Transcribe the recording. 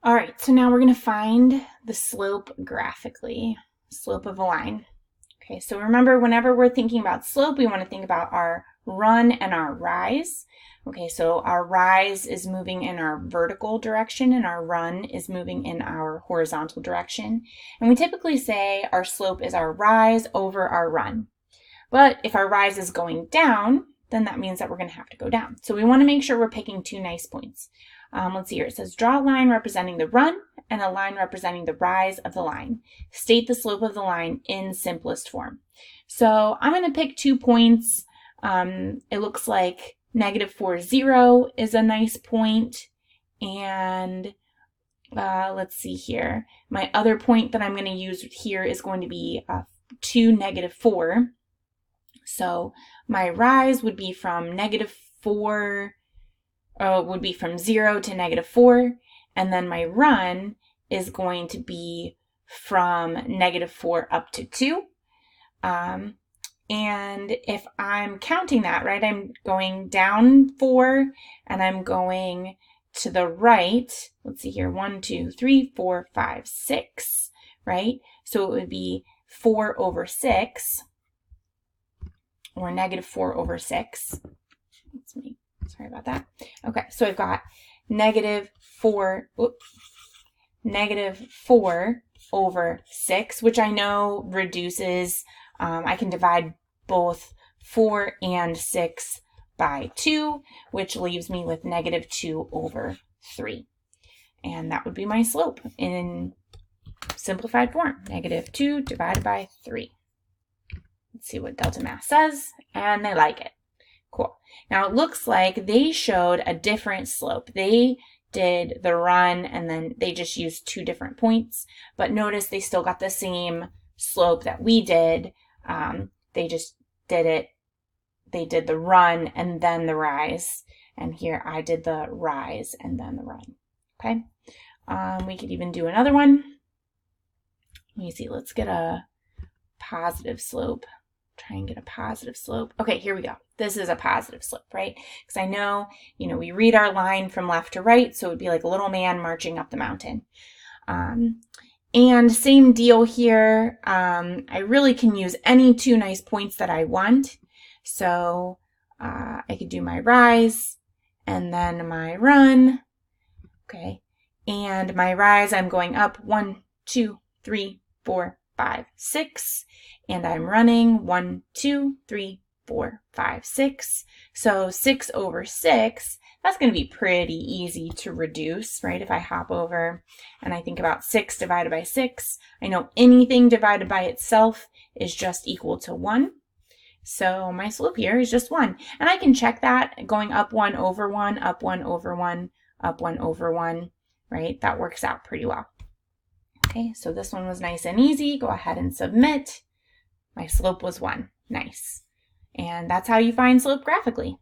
All right, so now we're going to find the slope graphically, slope of a line. Okay, so remember, whenever we're thinking about slope, we want to think about our run and our rise. Okay, so our rise is moving in our vertical direction and our run is moving in our horizontal direction. And we typically say our slope is our rise over our run. But if our rise is going down, then that means that we're going to have to go down. So we want to make sure we're picking two nice points. Let's see here. It says draw a line representing the run and a line representing the rise of the line. State the slope of the line in simplest form. So I'm going to pick 2 points. It looks like -4, 0 is a nice point. And let's see here. My other point that I'm going to use here is going to be 2, -4. So my rise would be from -4, would be from 0 to -4, and then my run is going to be from -4 up to 2. And if I'm counting that, right, I'm going down 4 and I'm going to the right. Let's see here, 1, 2, 3, 4, 5, 6, right? So it would be 4 over 6, or -4 over 6. That's me. Sorry about that. Okay, so I've got -4 over 6, which I know reduces. I can divide both 4 and 6 by 2, which leaves me with -2 over 3. And that would be my slope in simplified form, -2 divided by 3. Let's see what Delta Math says, and they like it. Cool. Now it looks like they showed a different slope. They did the run and then they just used 2 different points, but notice they still got the same slope that we did. They just did it. They did the run and then the rise, and here I did the rise and then the run. Okay. We could even do another one. Let me see. Let's get a positive slope. Try and get a positive slope. Okay, here we go. This is a positive slope, right? Because I know, we read our line from left to right, so it would be like a little man marching up the mountain. And same deal here. I really can use any 2 nice points that I want. So I could do my rise and then my run. Okay, and my rise, I'm going up 1, 2, 3, 4, 5, 6, and I'm running 1, 2, 3, 4, 5, 6. So 6 over 6, that's going to be pretty easy to reduce, right? If I hop over and I think about 6 divided by 6, I know anything divided by itself is just equal to 1. So my slope here is just 1. And I can check that going up 1 over 1, up 1 over 1, up 1 over 1, right? That works out pretty well. Okay, so this one was nice and easy. Go ahead and submit. My slope was 1. Nice. And that's how you find slope graphically.